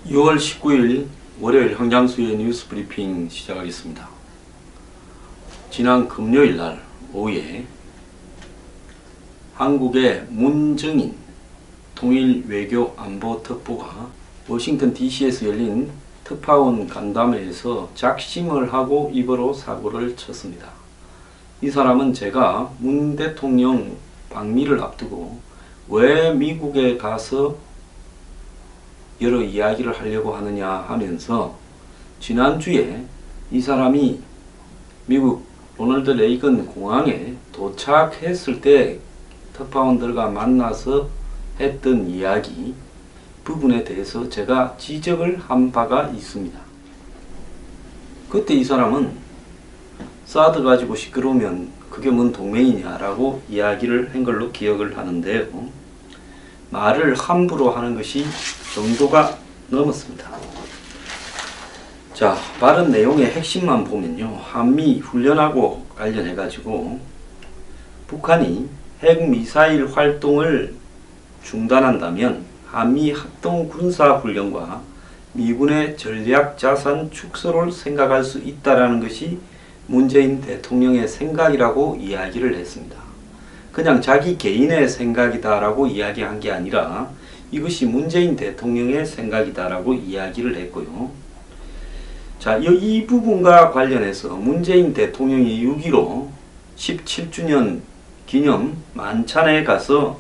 6월 19일 월요일 황장수의 뉴스 브리핑 시작하겠습니다. 지난 금요일 날 오후에 한국의 문정인 통일외교안보특보가 워싱턴 DC에서 열린 특파원 간담회에서 작심을 하고 입으로 사고를 쳤습니다. 이 사람은 제가 문 대통령 방미를 앞두고 왜 미국에 가서 여러 이야기를 하려고 하느냐 하면서 지난주에 이 사람이 미국 로널드 레이건 공항에 도착했을 때 특파원들과 만나서 했던 이야기 부분에 대해서 제가 지적을 한 바가 있습니다. 그때 이 사람은 사드 가지고 시끄러우면 그게 뭔 동맹이냐라고 이야기를 한 걸로 기억을 하는데요. 말을 함부로 하는 것이 정도가 넘었습니다. 자, 발언 내용의 핵심만 보면요. 한미 훈련하고 관련해 가지고 북한이 핵미사일 활동을 중단한다면 한미 합동 군사훈련과 미군의 전략자산 축소를 생각할 수 있다는 것이 문재인 대통령의 생각이라고 이야기를 했습니다. 그냥 자기 개인의 생각이다라고 이야기한 게 아니라 이것이 문재인 대통령의 생각이다라고 이야기를 했고요. 자, 이 부분과 관련해서 문재인 대통령이 6.15 17주년 기념 만찬에 가서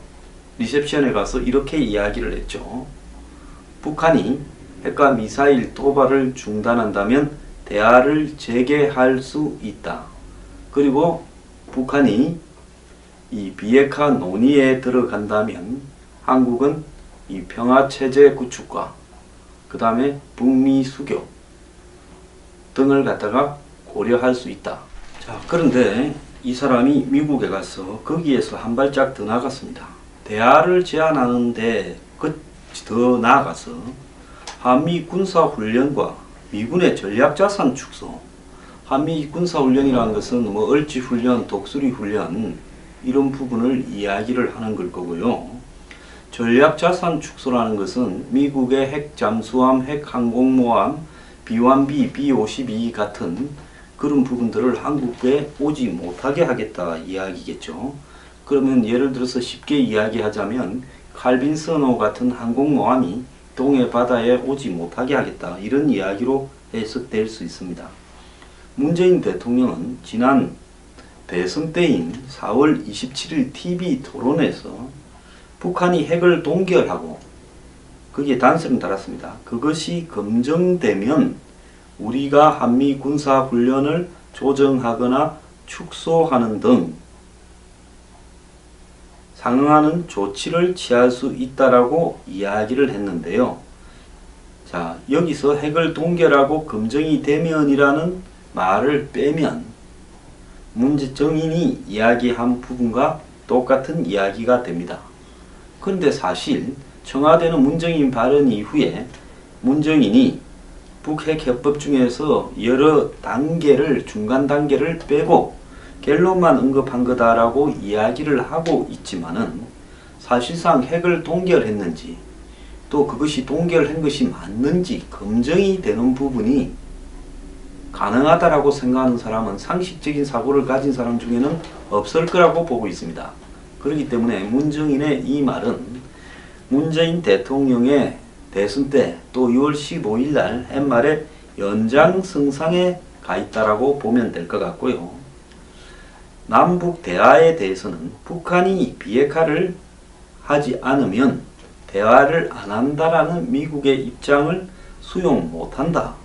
리셉션에 가서 이렇게 이야기를 했죠. 북한이 핵과 미사일 도발을 중단한다면 대화를 재개할 수 있다. 그리고 북한이 이 비핵화 논의에 들어간다면 한국은 이 평화체제 구축과 그 다음에 북미 수교 등을 갖다가 고려할 수 있다. 자, 그런데 이 사람이 미국에 가서 거기에서 한 발짝 더 나갔습니다. 대화를 제안하는데 더 나아가서 한미 군사훈련과 미군의 전략자산 축소, 한미 군사훈련이라는 것은 뭐 얼지훈련, 독수리훈련 이런 부분을 이야기를 하는 걸 거고요. 전략자산 축소라는 것은 미국의 핵잠수함, 핵항공모함, B-1B, B-52 같은 그런 부분들을 한국에 오지 못하게 하겠다 이야기겠죠. 그러면 예를 들어서 쉽게 이야기하자면 칼빈선호 같은 항공모함이 동해 바다에 오지 못하게 하겠다 이런 이야기로 해석될 수 있습니다. 문재인 대통령은 지난 대선 때인 4월 27일 TV 토론에서 북한이 핵을 동결하고 거기에 단서를 달았습니다. 그것이 검증되면 우리가 한미 군사훈련을 조정하거나 축소하는 등 상응하는 조치를 취할 수 있다라고 이야기를 했는데요. 자, 여기서 핵을 동결하고 검증이 되면이라는 말을 빼면 문정인이 이야기한 부분과 똑같은 이야기가 됩니다. 그런데 사실 청와대는 문정인 발언 이후에 문정인이 북핵 협법 중에서 여러 단계를 중간 단계를 빼고 결론만 언급한 거다라고 이야기를 하고 있지만은 사실상 핵을 동결했는지 또 그것이 동결한 것이 맞는지 검증이 되는 부분이 가능하다라고 생각하는 사람은 상식적인 사고를 가진 사람 중에는 없을 거라고 보고 있습니다. 그렇기 때문에 문정인의 이 말은 문재인 대통령의 대선 때 또 6월 15일 날 한 말의 연장선상에 가 있다라고 보면 될 것 같고요. 남북 대화에 대해서는 북한이 비핵화를 하지 않으면 대화를 안 한다라는 미국의 입장을 수용 못한다.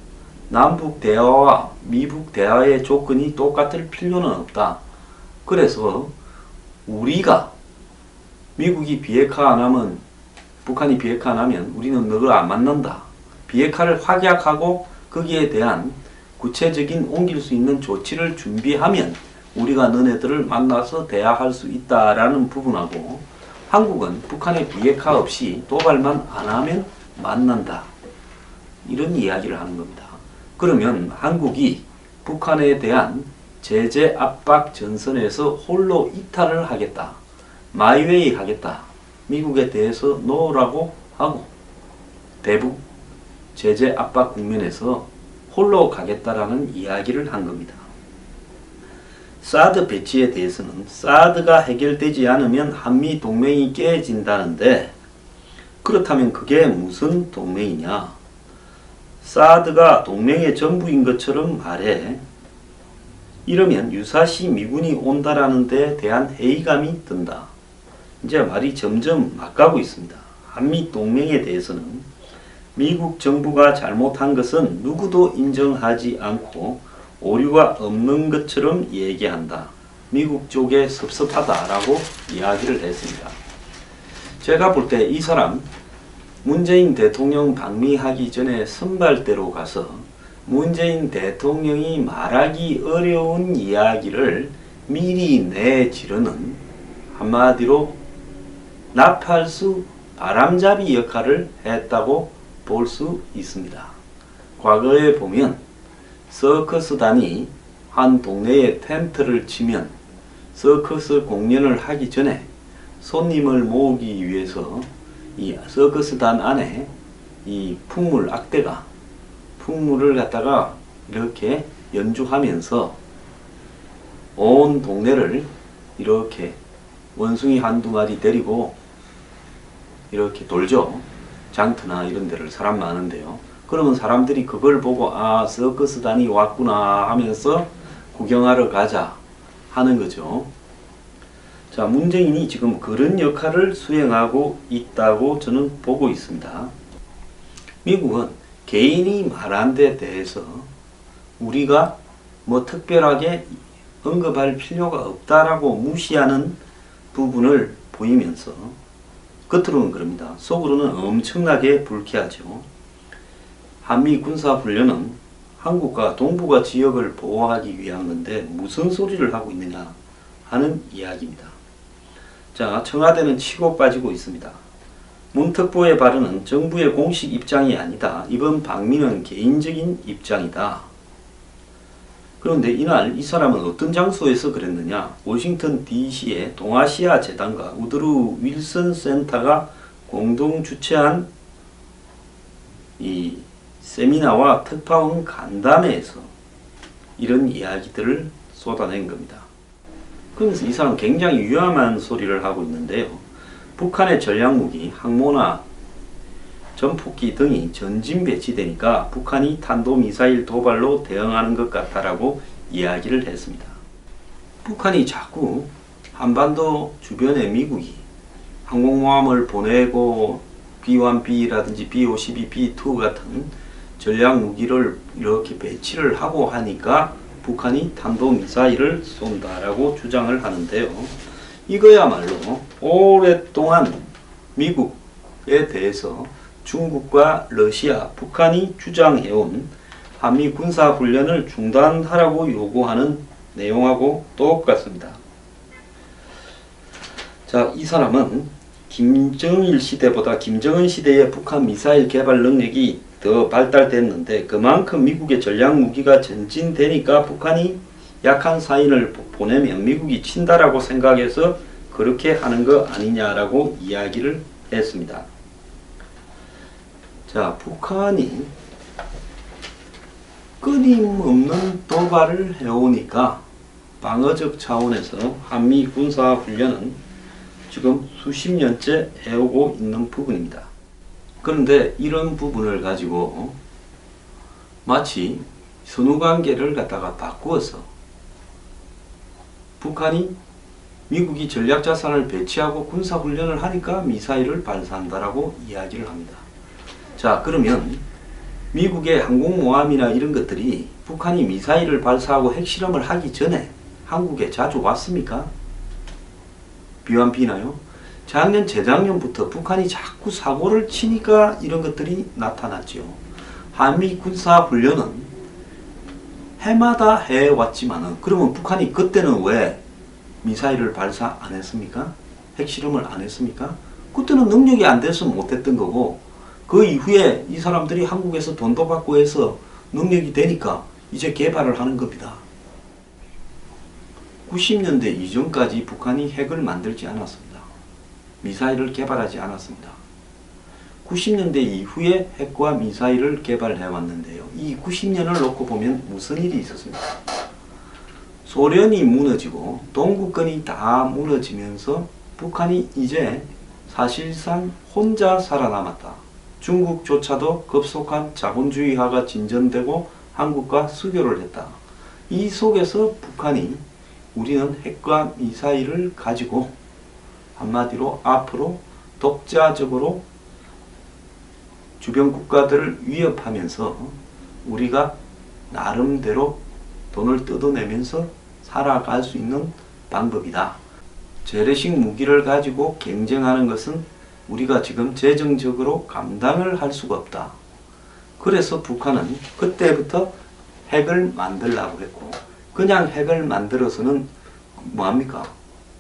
남북 대화와 미북 대화의 조건이 똑같을 필요는 없다. 그래서 우리가 미국이 비핵화 안 하면 북한이 비핵화 안 하면 우리는 너를 안 만난다. 비핵화를 확약하고 거기에 대한 구체적인 옮길 수 있는 조치를 준비하면 우리가 너네들을 만나서 대화할 수 있다라는 부분하고 한국은 북한의 비핵화 없이 도발만 안 하면 만난다. 이런 이야기를 하는 겁니다. 그러면 한국이 북한에 대한 제재 압박 전선에서 홀로 이탈을 하겠다. 마이웨이 하겠다. 미국에 대해서 노라고 하고 대북 제재 압박 국면에서 홀로 가겠다라는 이야기를 한 겁니다. 사드 배치에 대해서는 사드가 해결되지 않으면 한미 동맹이 깨진다는데, 그렇다면 그게 무슨 동맹이냐? 사드가 동맹의 전부인 것처럼 말해. 이러면 유사시 미군이 온다라는 데 대한 회의감이 든다. 이제 말이 점점 막가고 있습니다. 한미 동맹에 대해서는 미국 정부가 잘못한 것은 누구도 인정하지 않고 오류가 없는 것처럼 얘기한다. 미국 쪽에 섭섭하다라고 이야기를 했습니다. 제가 볼 때 이 사람 문재인 대통령 방미하기 전에 선발대로 가서 문재인 대통령이 말하기 어려운 이야기를 미리 내지르는, 한마디로 나팔수 바람잡이 역할을 했다고 볼 수 있습니다. 과거에 보면 서커스단이 한 동네에 텐트를 치면 서커스 공연을 하기 전에 손님을 모으기 위해서 이 서커스단 안에 이 풍물 악대가 풍물을 갖다가 이렇게 연주하면서 온 동네를 이렇게 원숭이 한두 마리 데리고 이렇게 돌죠. 장터나 이런 데를 사람 많은데요. 그러면 사람들이 그걸 보고 아, 서커스단이 왔구나 하면서 구경하러 가자 하는 거죠. 자, 문재인이 지금 그런 역할을 수행하고 있다고 저는 보고 있습니다. 미국은 개인이 말한 데 대해서 우리가 뭐 특별하게 언급할 필요가 없다라고 무시하는 부분을 보이면서 겉으로는 그럽니다. 속으로는 엄청나게 불쾌하죠. 한미 군사훈련은 한국과 동북아 지역을 보호하기 위한 건데 무슨 소리를 하고 있느냐 하는 이야기입니다. 자, 청와대는 치고 빠지고 있습니다. 문 특보의 발언은 정부의 공식 입장이 아니다. 이번 방미는 개인적인 입장이다. 그런데 이날 이 사람은 어떤 장소에서 그랬느냐? 워싱턴 DC의 동아시아 재단과 우드루 윌슨 센터가 공동 주최한 이 세미나와 특파원 간담회에서 이런 이야기들을 쏟아낸 겁니다. 그래서 이 사람 굉장히 위험한 소리를 하고 있는데요. 북한의 전략무기, 항모나 전폭기 등이 전진 배치되니까 북한이 탄도미사일 도발로 대응하는 것 같다라고 이야기를 했습니다. 북한이 자꾸 한반도 주변에 미국이 항공모함을 보내고 B-1B라든지 B-52, B-2 같은 전략무기를 이렇게 배치를 하고 하니까 북한이 탄도미사일을 쏜다라고 주장을 하는데요. 이거야말로 오랫동안 미국에 대해서 중국과 러시아, 북한이 주장해온 한미 군사훈련을 중단하라고 요구하는 내용하고 똑같습니다. 자, 이 사람은 김정일 시대보다 김정은 시대의 북한 미사일 개발 능력이 더 발달됐는데 그만큼 미국의 전략무기가 전진되니까 북한이 약한 사인을 보내면 미국이 친다라고 생각해서 그렇게 하는 거 아니냐라고 이야기를 했습니다. 자, 북한이 끊임없는 도발을 해오니까 방어적 차원에서 한미 군사훈련은 지금 수십 년째 해오고 있는 부분입니다. 그런데 이런 부분을 가지고 마치 선후관계를 갖다가 바꾸어서 북한이 미국이 전략자산을 배치하고 군사훈련을 하니까 미사일을 발사한다라고 이야기를 합니다. 자, 그러면 미국의 항공모함이나 이런 것들이 북한이 미사일을 발사하고 핵실험을 하기 전에 한국에 자주 왔습니까? B-1B나요? 작년, 재작년부터 북한이 자꾸 사고를 치니까 이런 것들이 나타났죠. 한미 군사훈련은 해마다 해왔지만은 그러면 북한이 그때는 왜 미사일을 발사 안 했습니까? 핵실험을 안 했습니까? 그때는 능력이 안 돼서 못했던 거고 그 이후에 이 사람들이 한국에서 돈도 받고 해서 능력이 되니까 이제 개발을 하는 겁니다. 90년대 이전까지 북한이 핵을 만들지 않았습니다. 미사일을 개발하지 않았습니다. 90년대 이후에 핵과 미사일을 개발해 왔는데요. 이 90년을 놓고 보면 무슨 일이 있었습니까? 소련이 무너지고 동구권이 다 무너지면서 북한이 이제 사실상 혼자 살아남았다. 중국조차도 급속한 자본주의화가 진전되고 한국과 수교를 했다. 이 속에서 북한이 우리는 핵과 미사일을 가지고 한마디로 앞으로 독자적으로 주변 국가들을 위협하면서 우리가 나름대로 돈을 뜯어내면서 살아갈 수 있는 방법이다. 재래식 무기를 가지고 경쟁하는 것은 우리가 지금 재정적으로 감당을 할 수가 없다. 그래서 북한은 그때부터 핵을 만들려고 했고, 그냥 핵을 만들어서는 뭐합니까?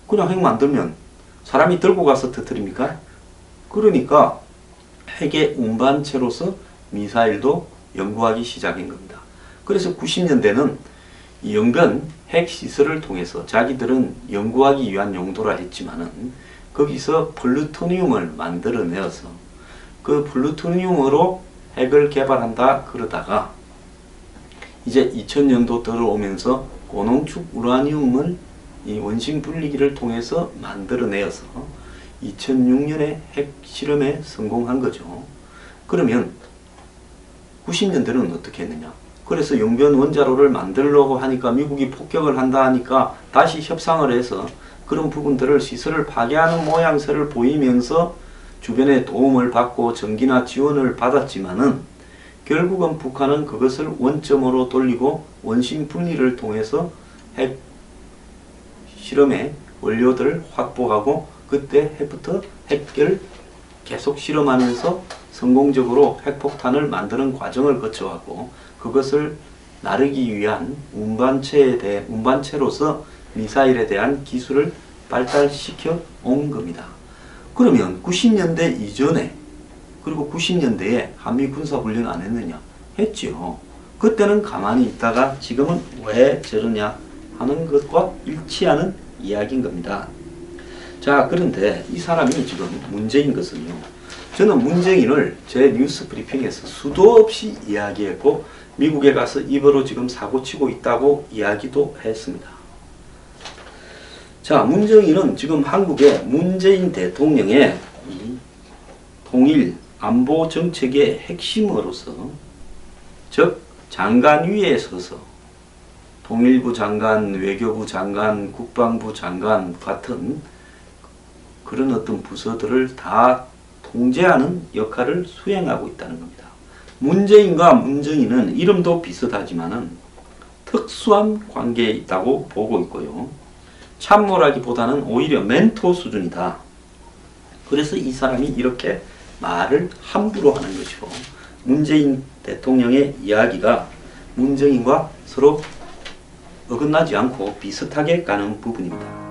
그냥 핵 만들면 사람이 들고 가서 터뜨립니까? 그러니까 핵의 운반체로서 미사일도 연구하기 시작한 겁니다. 그래서 90년대는 영변 핵시설을 통해서 자기들은 연구하기 위한 용도라 했지만은 거기서 플루토늄을 만들어내어서 그 플루토늄으로 핵을 개발한다 그러다가 이제 2000년도 들어오면서 고농축 우라늄을 이 원심 분리기를 통해서 만들어내어서 2006년에 핵 실험에 성공한 거죠. 그러면 90년대는 어떻게 했느냐? 그래서 영변 원자로를 만들려고 하니까 미국이 폭격을 한다 하니까 다시 협상을 해서 그런 부분들을 시설을 파괴하는 모양새를 보이면서 주변의 도움을 받고 전기나 지원을 받았지만은 결국은 북한은 그것을 원점으로 돌리고 원심 분리를 통해서 핵 실험의 원료들을 확보하고 그때 해부터 핵을 계속 실험하면서 성공적으로 핵폭탄을 만드는 과정을 거쳐왔고 그것을 나르기 위한 운반체로서 미사일에 대한 기술을 발달시켜 온 겁니다. 그러면 90년대 이전에 그리고 90년대에 한미 군사훈련 안 했느냐? 했죠. 그때는 가만히 있다가 지금은 왜 저러냐 하는 것과 일치하는 이야기인 겁니다. 자, 그런데 이 사람이 지금 문제인 것은요. 저는 문재인을 제 뉴스 브리핑에서 수도 없이 이야기했고 미국에 가서 입으로 지금 사고치고 있다고 이야기도 했습니다. 자, 문재인은 지금 한국의 문재인 대통령의 이 통일 안보 정책의 핵심으로서 즉 장관 위에 서서 통일부 장관, 외교부 장관, 국방부 장관 같은 그런 어떤 부서들을 다 통제하는 역할을 수행하고 있다는 겁니다. 문재인과 문정인은 이름도 비슷하지만은 특수한 관계에 있다고 보고 있고요. 참모라기보다는 오히려 멘토 수준이다. 그래서 이 사람이 이렇게 말을 함부로 하는 것이고 문재인 대통령의 이야기가 문정인과 서로 어긋나지 않고 비슷하게 가는 부분입니다.